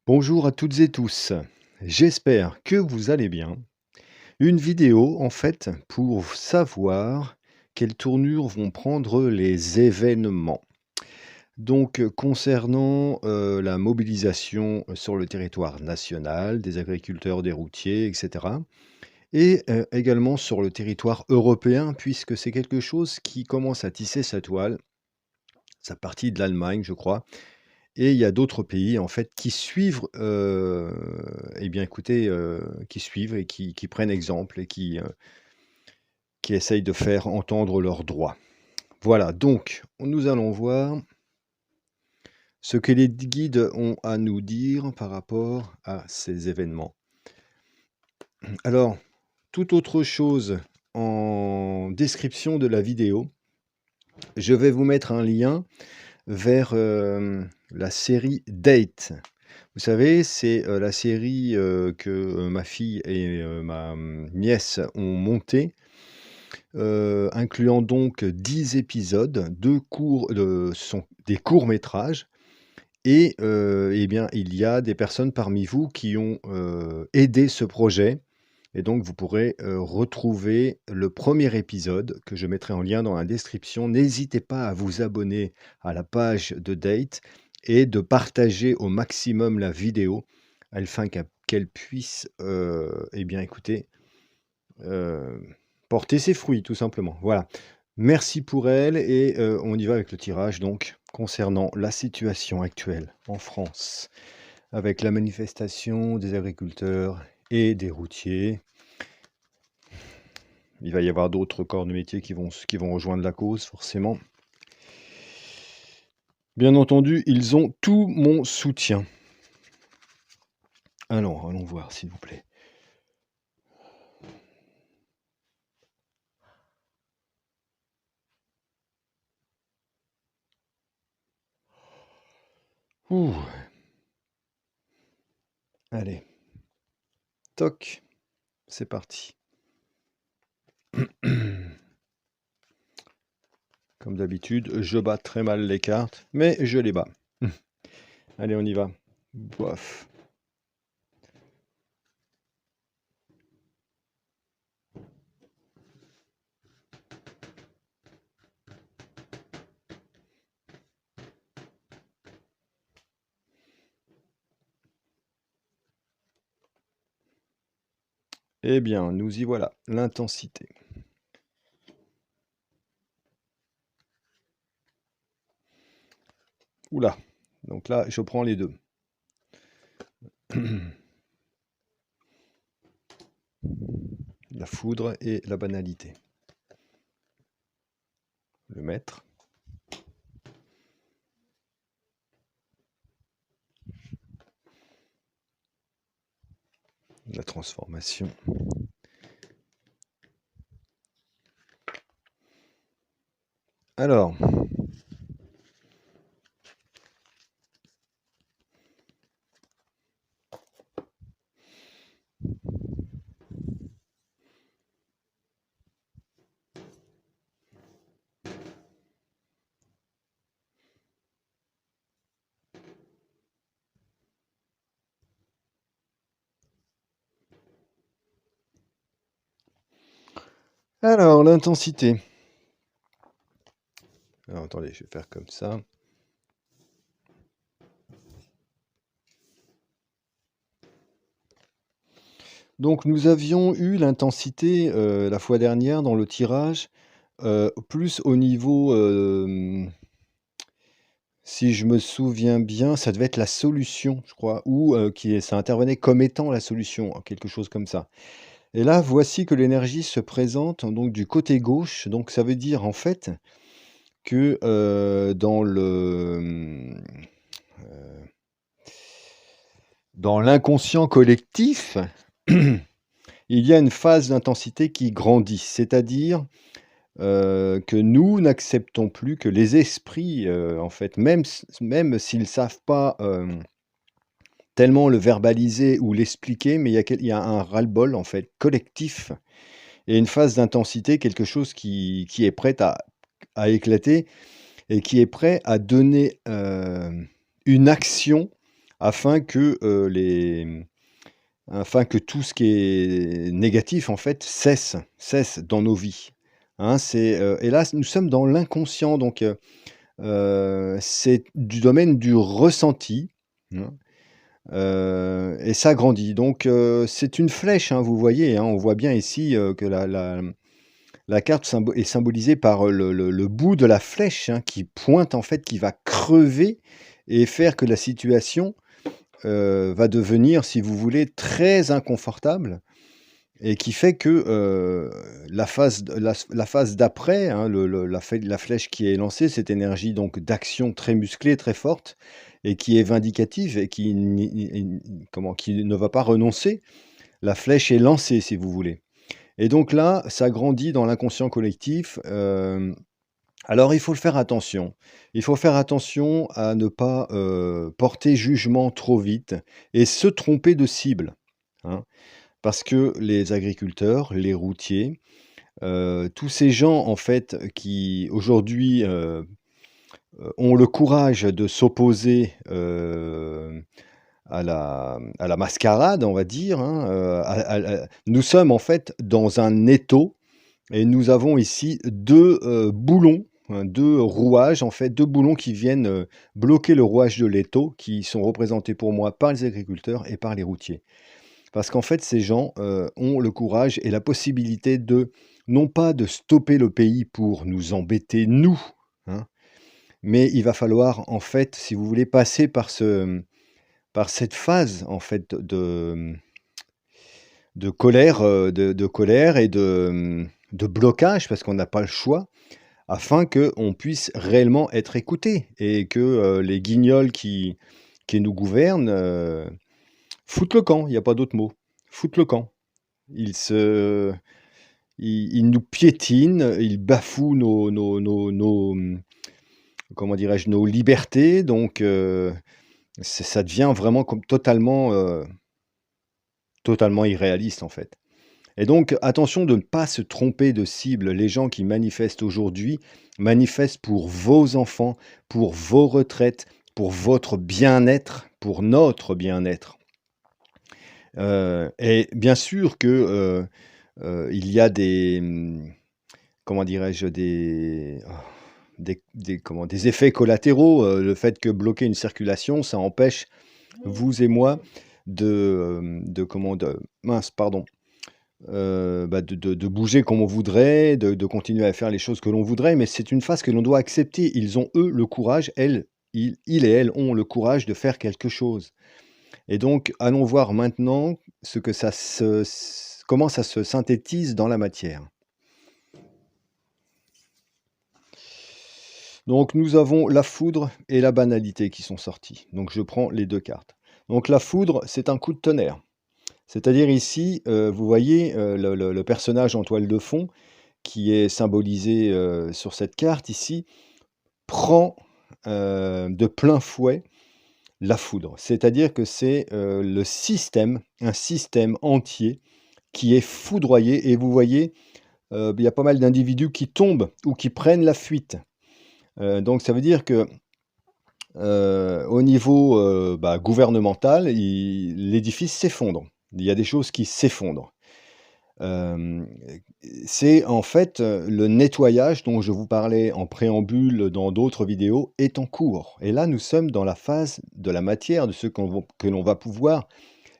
Bonjour à toutes et tous. J'espère que vous allez bien. Une vidéo, en fait, pour savoir quelle tournure vont prendre les événements. Donc, concernant la mobilisation sur le territoire national des agriculteurs, des routiers, etc. Et également sur le territoire européen, puisque c'est quelque chose qui commence à tisser sa toile. Ça partit de l'Allemagne, je crois. Et il y a d'autres pays, en fait, qui suivent, et bien, écoutez, qui suivent et qui prennent exemple et qui essayent de faire entendre leurs droits. Voilà, donc nous allons voir ce que les guides ont à nous dire par rapport à ces événements. Alors, toute autre chose en description de la vidéo, je vais vous mettre un lien vers, la série Date. Vous savez, c'est, la série, que, ma fille et ma, nièce ont montée, incluant donc 10 épisodes, 2 courts ce sont des courts-métrages et bien, il y a des personnes parmi vous qui ont, aidé ce projet et donc vous pourrez, retrouver le premier épisode que je mettrai en lien dans la description. N'hésitez pas à vous abonner à la page de Date et de partager au maximum la vidéo afin qu'elle puisse, et bien, écoutez, heu, porter ses fruits tout simplement. Voilà. Merci pour elle et on y va avec le tirage donc concernant la situation actuelle en France avec la manifestation des agriculteurs et des routiers. Il va y avoir d'autres corps de métier qui vont rejoindre la cause forcément. Bien entendu, ils ont tout mon soutien. Alors, allons voir s'il vous plaît. Ouh! Allez. Toc, c'est parti. Comme d'habitude, je bats très mal les cartes, mais je les bats. Allez, on y va. Bof. Eh bien, nous y voilà, l'intensité. Oula, donc là, je prends les deux. La foudre et la banalité. Le maître. La transformation. Alors. Alors, l'intensité. Alors, attendez, je vais faire comme ça. Donc, nous avions eu l'intensité, la fois dernière dans le tirage, plus au niveau, si je me souviens bien, ça devait être la solution, je crois, ou ça intervenait comme étant la solution, quelque chose comme ça. Et là, voici que l'énergie se présente donc du côté gauche, donc ça veut dire en fait que, dans l'inconscient collectif, il y a une phase d'intensité qui grandit. C'est-à-dire, que nous n'acceptons plus que les esprits, en fait, même s'ils savent pas, tellement le verbaliser ou l'expliquer, mais il y a un ras-le-bol, en fait, collectif et une phase d'intensité, quelque chose qui est prête à éclater et qui est prêt à donner, une action afin que, afin que tout ce qui est négatif, en fait, cesse dans nos vies, hein. Et là, nous sommes dans l'inconscient, donc c'est du domaine du ressenti, hein, et ça grandit. Donc c'est une flèche, hein, vous voyez, hein, on voit bien ici, que la carte est symbolisée par, le bout de la flèche, hein, qui pointe, en fait, qui va crever et faire que la situation, va devenir, si vous voulez, très inconfortable et qui fait que, la phase d'après, hein, la flèche qui est lancée, cette énergie donc d'action très musclée, très forte et qui est vindicative et qui ne va pas renoncer. La flèche est lancée, si vous voulez. Et donc là, ça grandit dans l'inconscient collectif, alors il faut faire attention. Il faut faire attention à ne pas, porter jugement trop vite et se tromper de cible, hein. Parce que les agriculteurs, les routiers, tous ces gens en fait qui aujourd'hui, ont le courage de s'opposer, à la mascarade, on va dire, hein, nous sommes en fait dans un étau et nous avons ici 2 boulons, 2 rouages en fait, 2 boulons qui viennent, bloquer le rouage de l'étau, qui sont représentés pour moi par les agriculteurs et par les routiers. Parce qu'en fait, ces gens, ont le courage et la possibilité de, non pas de stopper le pays pour nous embêter nous, hein, mais il va falloir en fait, si vous voulez, passer par cette phase en fait de colère, de colère et de blocage parce qu'on n'a pas le choix, afin qu'on puisse réellement être écouté et que, les guignols qui nous gouvernent, foutent le camp, il y a pas d'autre mot. Foutent le camp. Ils se ils nous piétinent, ils bafouent comment dirais-je? Nos libertés donc ça devient vraiment comme totalement irréaliste, en fait. Et donc attention de ne pas se tromper de cible. Les gens qui manifestent aujourd'hui manifestent pour vos enfants, pour vos retraites, pour votre bien-être, pour notre bien-être. Et bien sûr que, il y a comment dirais-je? Des effets collatéraux, le fait que bloquer une circulation, ça empêche vous et moi de mince, pardon, bah, de bouger comme on voudrait, de continuer à faire les choses que l'on voudrait, mais c'est une phase que l'on doit accepter. Ils ont, eux, le courage, ils et elles ont le courage de faire quelque chose. Et donc, allons voir maintenant ce que ça comment ça se synthétise dans la matière. Donc nous avons la foudre et la banalité qui sont sortis. Donc je prends les 2 cartes. Donc la foudre, c'est un coup de tonnerre. C'est-à-dire ici, vous voyez, le personnage en toile de fond qui est symbolisé, sur cette carte ici, prend, de plein fouet la foudre. C'est-à-dire que c'est, un système entier qui est foudroyé et vous voyez, il y a pas mal d'individus qui tombent ou qui prennent la fuite. Donc ça veut dire que, au niveau, bah, gouvernemental, l'édifice s'effondre. Il y a des choses qui s'effondrent. Hem, c'est en fait, le nettoyage dont je vous parlais en préambule dans d'autres vidéos est en cours et là, nous sommes dans la phase de la matière, de ce que l'on va pouvoir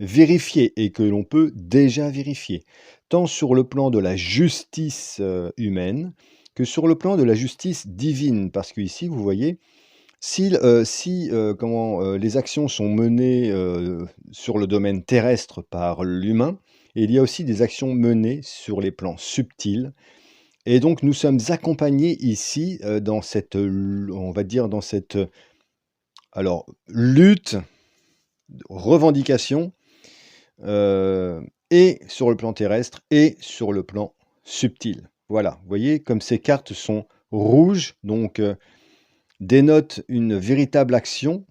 vérifier et que l'on peut déjà vérifier, tant sur le plan de la justice, humaine que sur le plan de la justice divine. Parce qu'ici, vous voyez, les actions sont menées, sur le domaine terrestre par l'humain, et il y a aussi des actions menées sur les plans subtils et donc nous sommes accompagnés ici, dans cette on va dire dans cette, alors lutte, revendication, et sur le plan terrestre et sur le plan subtil. Voilà, vous voyez comme ces cartes sont rouges, donc dénote une véritable action,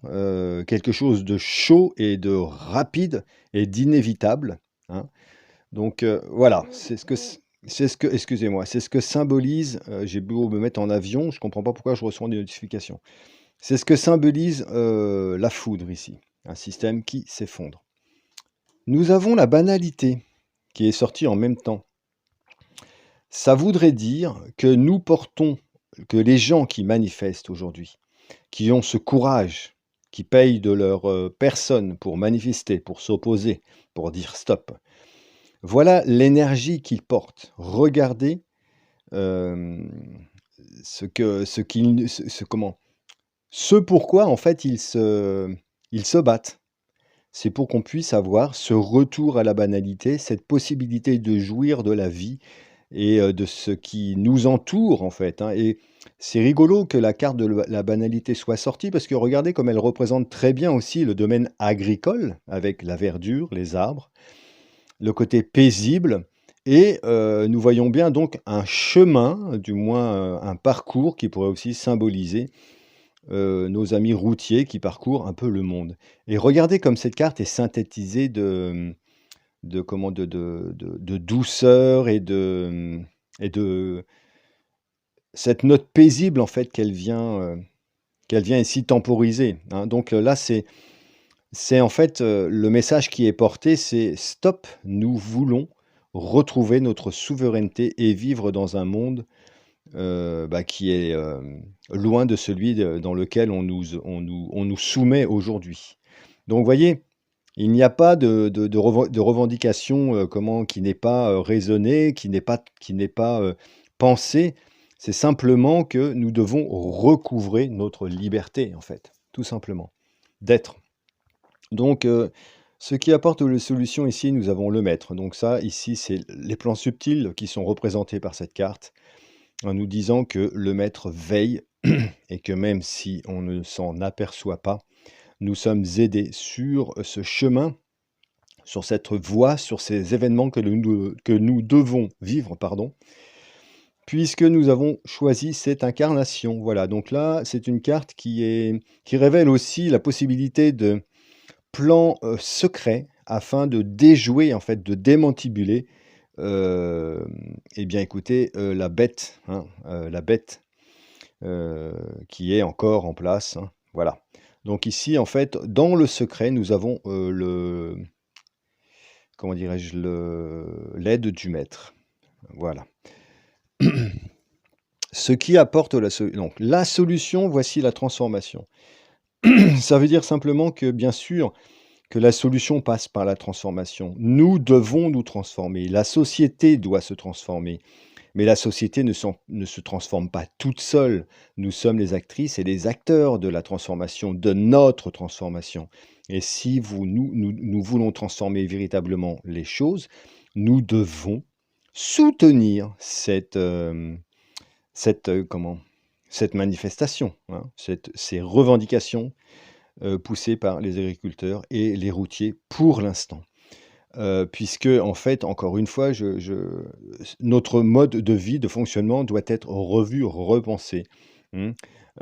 quelque chose de chaud et de rapide et d'inévitable, hein. Donc voilà, c'est ce que excusez-moi, c'est ce que symbolise, j'ai beau me mettre en avion, je comprends pas pourquoi je reçois des notifications. C'est ce que symbolise, la foudre ici. un système qui s'effondre. Nous avons la banalité qui est sortie en même temps. Ça voudrait dire que nous portons, que les gens qui manifestent aujourd'hui, qui ont ce courage, qui payent de leur personne pour manifester, pour s'opposer, pour dire stop, voilà l'énergie qu'ils portent. Regardez euh, ce pourquoi en fait ils se battent. C'est pour qu'on puisse avoir ce retour à la banalité, cette possibilité de jouir de la vie et de ce qui nous entoure en fait, hein. Et c'est rigolo que la carte de la banalité soit sortie parce que regardez comme elle représente très bien aussi le domaine agricole avec la verdure, les arbres, le côté paisible. Et nous voyons bien donc un chemin, du moins un parcours qui pourrait aussi symboliser nos amis routiers qui parcourent un peu le monde. Et regardez comme cette carte est synthétisée de douceur et de cette note paisible en fait qu'elle vient ici temporiser, hein. Donc là, c'est en fait le message qui est porté, c'est stop, nous voulons retrouver notre souveraineté et vivre dans un monde qui est loin de celui dans lequel on nous soumet aujourd'hui. Donc, vous voyez, il n'y a pas de revendication qui n'est pas raisonnée, qui n'est pas pensée. C'est simplement que nous devons recouvrer notre liberté, en fait, tout simplement, d'être. Donc, ce qui apporte les solutions ici, nous avons le maître. Donc ça, ici, c'est les plans subtils qui sont représentés par cette carte en nous disant que le maître veille et que même si on ne s'en aperçoit pas, nous sommes aidés sur ce chemin, sur cette voie, sur ces événements que nous devons vivre, pardon, puisque nous avons choisi cette incarnation. Voilà, donc là, c'est une carte qui révèle aussi la possibilité de plans secrets afin de déjouer, en fait, de démantibuler eh bien écoutez, la bête qui est encore en place, hein, voilà. Donc ici, en fait, dans le secret, nous avons comment dirais-je, l'aide du maître. Voilà. Ce qui apporte donc, la solution, voici la transformation. Ça veut dire simplement que, bien sûr, que la solution passe par la transformation. Nous devons nous transformer. La société doit se transformer. Mais la société ne se transforme pas toute seule. Nous sommes les actrices et les acteurs de la transformation, de notre transformation. Et si nous voulons transformer véritablement les choses, nous devons soutenir cette manifestation, hein, ces revendications poussées par les agriculteurs et les routiers pour l'instant. Puisque en fait, encore une fois, notre mode de vie, de fonctionnement doit être revu, repensé. Mmh.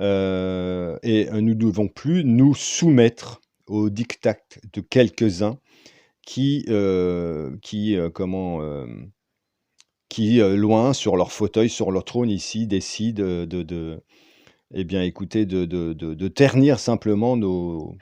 Et nous ne devons plus nous soumettre aux diktats de quelques-uns qui, loin sur leur fauteuil, sur leur trône ici, décident, eh bien écoutez, de ternir simplement nos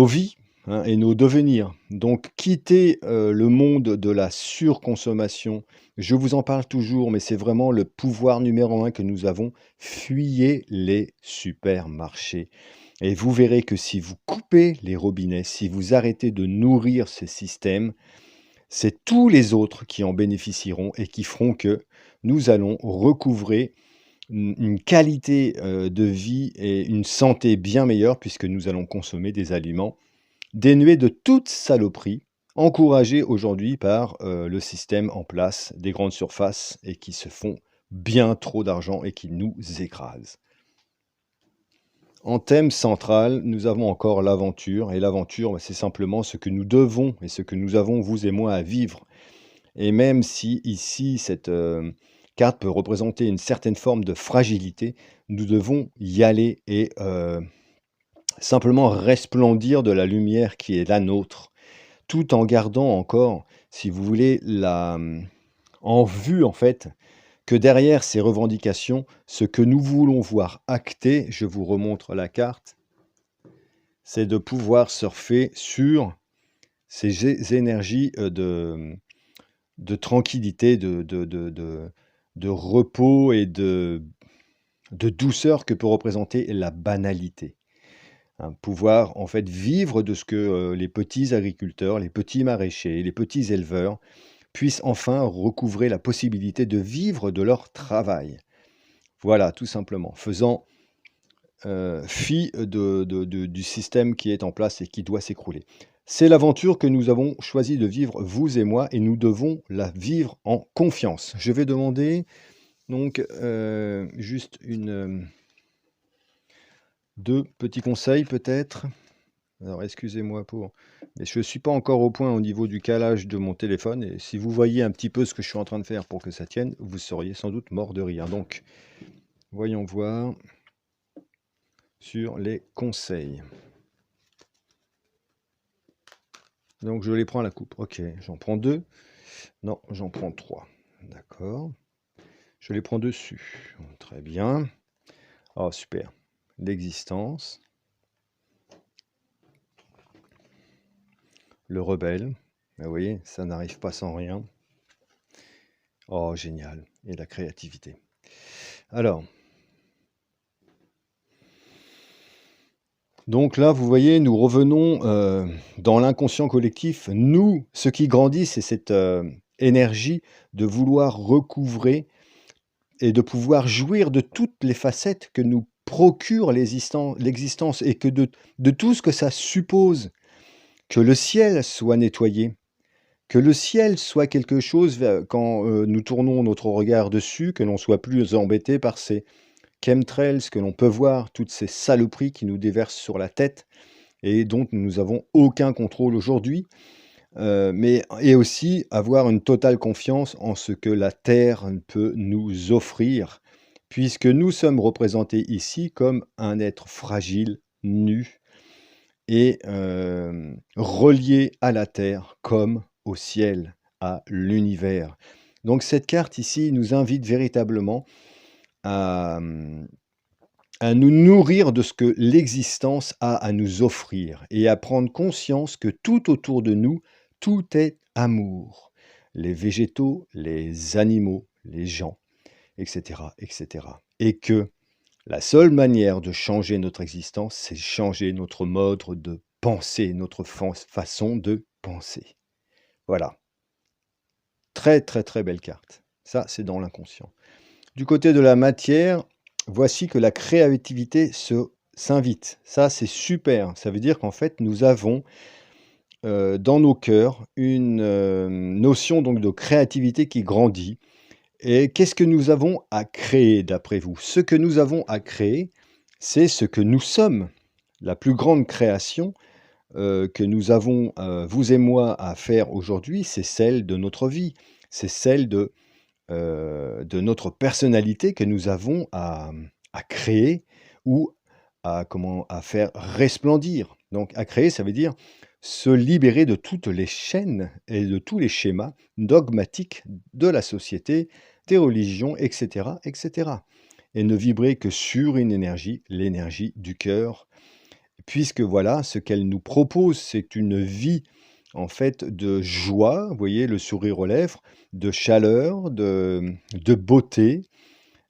vies, hein, et nos devenirs. Donc quitter le monde de la surconsommation, je vous en parle toujours, mais c'est vraiment le pouvoir numéro 1 que nous avons. Fuyez les supermarchés. Et vous verrez que si vous coupez les robinets, si vous arrêtez de nourrir ces systèmes, c'est tous les autres qui en bénéficieront et qui feront que nous allons recouvrer une qualité de vie et une santé bien meilleure puisque nous allons consommer des aliments dénués de toute saloperie, encouragés aujourd'hui par le système en place des grandes surfaces et qui se font bien trop d'argent et qui nous écrasent. En thème central, nous avons encore l'aventure, et l'aventure, c'est simplement ce que nous devons et ce que nous avons, vous et moi, à vivre. Et même si ici, cette carte peut représenter une certaine forme de fragilité, nous devons y aller et simplement resplendir de la lumière qui est la nôtre, tout en gardant encore, si vous voulez, en vue, en fait, que derrière ces revendications, ce que nous voulons voir acté, je vous remontre la carte, c'est de pouvoir surfer sur ces énergies de tranquillité, de repos et de douceur que peut représenter la banalité. Hein. Pouvoir en fait vivre de ce que les petits agriculteurs, les petits maraîchers, les petits éleveurs puissent enfin recouvrer la possibilité de vivre de leur travail. Voilà, tout simplement, faisant fi du système qui est en place et qui doit s'écrouler. C'est l'aventure que nous avons choisi de vivre, vous et moi, et nous devons la vivre en confiance. Je vais demander donc juste deux petits conseils peut-être. Alors excusez-moi pour... Mais je ne suis pas encore au point au niveau du calage de mon téléphone, et si vous voyez un petit peu ce que je suis en train de faire pour que ça tienne, vous seriez sans doute mort de rire. Donc, voyons voir sur les conseils. Donc je les prends à la coupe. Ok, j'en prends deux. Non, j'en prends trois. D'accord. Je les prends dessus. Très bien. Oh, super. L'existence. Le rebelle. Vous voyez, ça n'arrive pas sans rien. Oh, génial. Et la créativité. Alors. Donc là, vous voyez, nous revenons dans l'inconscient collectif. Nous, ce qui grandit, c'est cette énergie de vouloir recouvrer et de pouvoir jouir de toutes les facettes que nous procure l'existence et que de tout ce que ça suppose. Que le ciel soit nettoyé, que le ciel soit quelque chose, quand nous tournons notre regard dessus, que l'on soit plus embêté par ces chemtrails que l'on peut voir, toutes ces saloperies qui nous déversent sur la tête et dont nous n'avons aucun contrôle aujourd'hui, et aussi avoir une totale confiance en ce que la Terre peut nous offrir, puisque nous sommes représentés ici comme un être fragile, nu, et relié à la Terre comme au ciel, à l'univers. Donc cette carte ici nous invite véritablement à nous nourrir de ce que l'existence a à nous offrir et à prendre conscience que tout autour de nous, tout est amour. Les végétaux, les animaux, les gens, etc., etc. Et que la seule manière de changer notre existence, c'est changer notre mode de pensée, notre façon de penser. Voilà. Très, très, très belle carte. Ça, c'est dans l'inconscient. Du côté de la matière, voici que la créativité s'invite. Ça, c'est super. Ça veut dire qu'en fait, nous avons dans nos cœurs une notion donc de créativité qui grandit. Et qu'est-ce que nous avons à créer d'après vous? Ce que nous avons à créer, c'est ce que nous sommes. La plus grande création que nous avons, vous et moi, à faire aujourd'hui, c'est celle de notre vie. C'est celle de notre personnalité que nous avons à créer ou à faire resplendir. Donc à créer, ça veut dire se libérer de toutes les chaînes et de tous les schémas dogmatiques de la société, des religions, etc., etc. Et ne vibrer que sur une énergie, l'énergie du cœur, puisque voilà, ce qu'elle nous propose, c'est une vie en fait de joie, vous voyez, le sourire aux lèvres, de chaleur, de beauté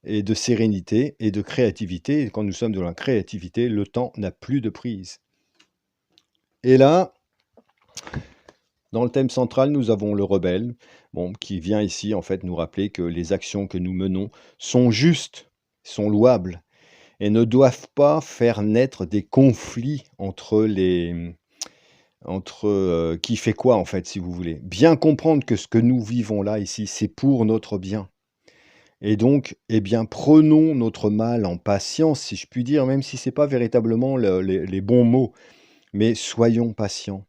et de sérénité et de créativité. Et quand nous sommes dans la créativité, le temps n'a plus de prise. Et là, dans le thème central, nous avons le rebelle, bon, qui vient ici en fait nous rappeler que les actions que nous menons sont justes, sont louables, et ne doivent pas faire naître des conflits entre qui fait quoi en fait, si vous voulez. Bien comprendre que ce que nous vivons là, ici, c'est pour notre bien. Et donc, eh bien, prenons notre mal en patience, si je puis dire, même si ce n'est pas véritablement les bons mots, mais soyons patients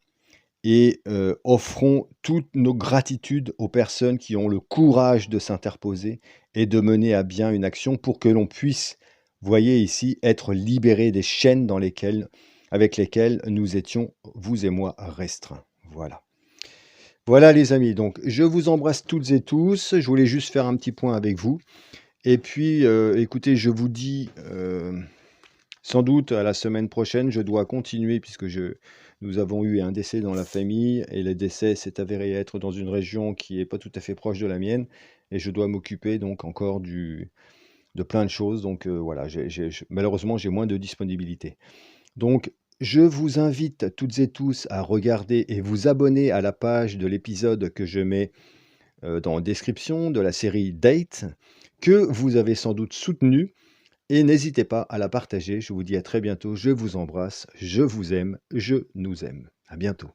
et offrons toutes nos gratitudes aux personnes qui ont le courage de s'interposer et de mener à bien une action pour que l'on puisse, voyez ici, être libérés des chaînes avec lesquelles nous étions, vous et moi, restreints. Voilà. Voilà les amis, donc je vous embrasse toutes et tous. Je voulais juste faire un petit point avec vous. Et puis, écoutez, je vous dis Sans doute à la semaine prochaine, je dois continuer puisque nous avons eu un décès dans la famille et le décès s'est avéré être dans une région qui est pas tout à fait proche de la mienne et je dois m'occuper donc encore de plein de choses donc voilà, malheureusement, j'ai moins de disponibilité. Donc je vous invite toutes et tous à regarder et vous abonner à la page de l'épisode que je mets, dans la description de la série Date, que vous avez sans doute soutenu et n'hésitez pas à la partager. Je vous dis à très bientôt. Je vous embrasse, je vous aime, je nous aime. À bientôt.